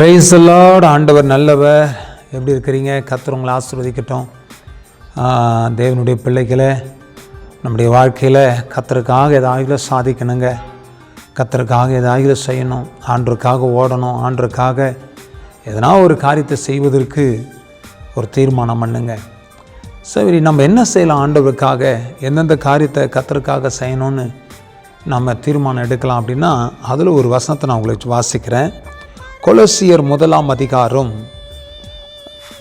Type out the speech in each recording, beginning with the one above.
Praise the Lord. ஆண்டவர் நல்லவர். எப்படி இருக்கிறீங்க? கர்த்தர் உங்களை ஆசீர்வதிக்கட்டும். தேவனுடைய பிள்ளைகளை நம்முடைய வாழ்க்கையில் கர்த்தருக்காக ஏதாவது சாதிக்கணுங்க, கர்த்தருக்காக ஏதாவது செய்யணும், ஆண்டருக்காக ஓடணும், ஆண்டருக்காக எதனா ஒரு காரியத்தை செய்வதற்கு ஒரு தீர்மானம் பண்ணுங்க. சரி, நம்ம என்ன செய்யலாம்? ஆண்டவருக்காக எந்தெந்த காரியத்தை கர்த்தருக்காக செய்யணும்னு நம்ம தீர்மானம் எடுக்கலாம் அப்படின்னா, அதில் ஒரு வசனத்தை நான் உங்களுக்கு வாசிக்கிறேன். கொலோசியர் 1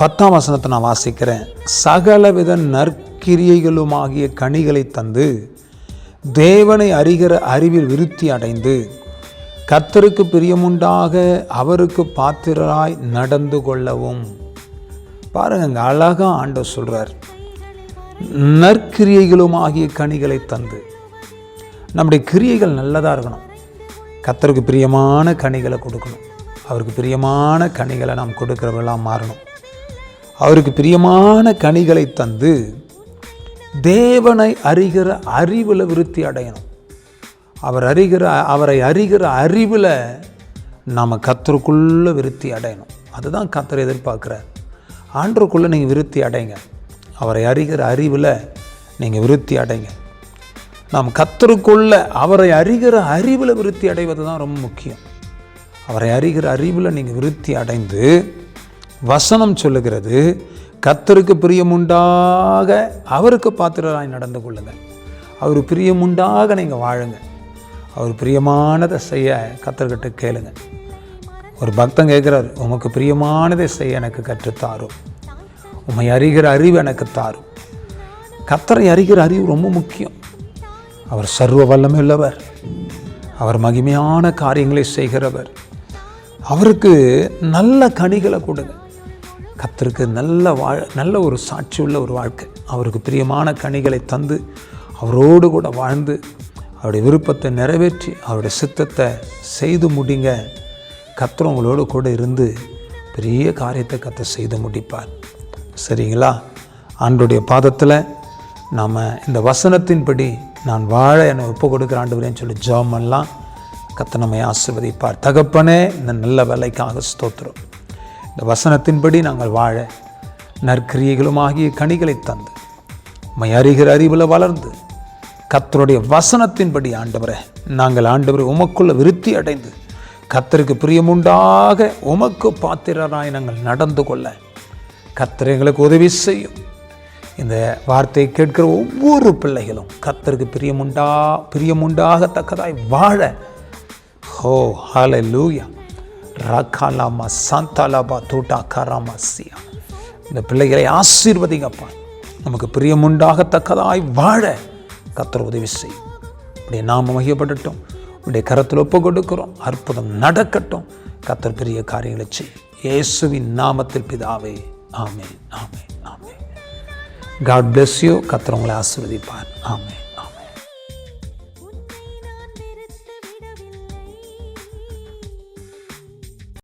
10 நான் வாசிக்கிறேன். சகலவித நற்கிரியைகளுமாகிய கனிகளை தந்து தேவனை அறிகிற அறிவில் விருத்தி அடைந்து கர்த்தருக்கு பிரியமுண்டாக அவருக்கு பாத்திரராய் நடந்து கொள்ளவும். பாருங்க, அழகா ஆண்டவர் சொல்றார், நற்கிரியைகளுமாகிய கனிகளை தந்து. நம்முடைய கிரியைகள் நல்லதாக இருக்கணும், கர்த்தருக்கு பிரியமான கனிகளை கொடுக்கணும், அவருக்கு பிரியமான கனிகளை நாம் கொடுக்கிறவர்களாக மாறணும். அவருக்கு பிரியமான கனிகளை தந்து தேவனை அறிகிற அறிவில் விருத்தி அடையணும். அவரை அறிகிற அறிவில் நாம் கர்த்தருக்குள்ளே விருத்தி அடையணும். அதுதான் கர்த்தர் எதிர்பார்க்குறார். ஆண்டவருக்குள்ளே நீங்கள் விருத்தி அடைங்க, அவரை அறிகிற அறிவில் நீங்கள் விருத்தி அடைங்க. நாம் கர்த்தருக்குள்ள அவரை அறிகிற அறிவில் விருத்தி அடைவது தான் ரொம்ப முக்கியம். அவரை அறிகிற அறிவில் நீங்கள் விருத்தி அடைந்து, வசனம் சொல்லுகிறது, கர்த்தருக்கு பிரியமுண்டாக அவருக்கு பாத்திரராய் நடந்து கொள்ளுங்கள். அவர் பிரியமுண்டாக நீங்கள் வாழுங்க. அவர் பிரியமானதை செய்ய கர்த்தர்கிட்ட கேளுங்க. ஒரு பக்தன் கேட்குறார், உமக்கு பிரியமானதை செய்ய எனக்கு கற்றுத்தாரும், உம்மை அறிகிற அறிவு எனக்கு தாரும். கர்த்தரை அறிகிற அறிவு ரொம்ப முக்கியம். அவர் சர்வ வல்லமை உள்ளவர், அவர் மகிமையான காரியங்களை செய்கிறவர். அவருக்கு நல்ல கனிகளை கொடுங்க. கர்த்தருக்கு நல்ல ஒரு சாட்சி உள்ள ஒரு வாழ்க்கை, அவருக்கு பிரியமான கனிகளை தந்து அவரோடு கூட வாழ்ந்து அவருடைய விருப்பத்தை நிறைவேற்றி அவருடைய சித்தத்தை செய்து முடிங்க. கர்த்தர் உங்களோடு கூட இருந்து பெரிய காரியத்தை கர்த்தர் செய்து முடிப்பார். சரிங்களா? ஆண்டவருடைய பாதத்தில் நாம் இந்த வசனத்தின்படி நான் வாழ என்னை ஒப்பு கொடுக்குற ஆண்டவரேன்னு சொல்லி ஜெபம் பண்ணலாம். கர்த்தர் நம்மை ஆசீர்வதிப்பார். தகப்பனே, இந்த நல்ல வேலைக்காக ஸ்தோத்திரம். இந்த வசனத்தின்படி நாங்கள் வாழ நற்கிரியைகளுமாகிய கனிகளை தந்து உம்மை அறிகிற அறிவில் வளர்ந்து கர்த்தருடைய வசனத்தின்படி ஆண்டவரே நாங்கள் ஆண்டவரை உமக்குள்ள விருத்தி அடைந்து கர்த்தருக்கு பிரியமுண்டாக உமக்கு பாத்திரராய் நாங்கள் நடந்து கொள்ள கர்த்தர் எங்களுக்கு உதவி செய்யும். இந்த வார்த்தையை கேட்கிற ஒவ்வொரு பிள்ளைகளும் கர்த்தருக்கு பிரியமுண்டாகத்தக்கதாய் வாழ. ஹோ ஹல்லேலூயா. ரகாலாமா சாந்தாலாபா தோட்டா காராமாசியா. இந்த பிள்ளைகளை ஆசீர்வதிங்கப்பா. நமக்கு பிரியமுண்டாகத்தக்கதாய் வாழ கர்த்தர் உதவி செய்யும். இப்படியே நாம மகிமைப்படட்டும். உடைய கரத்தில் ஒப்பு கொடுக்கிறோம். அற்புதம் நடக்கட்டும். கர்த்தர் பெரிய காரியங்களை செய்யும். இயேசுவின் நாமத்தில் பிதாவே, ஆமென், ஆமென், ஆமென். God bless you. கர்த்தர் உங்களை ஆசீர்வதிப்பார். ஆமென்.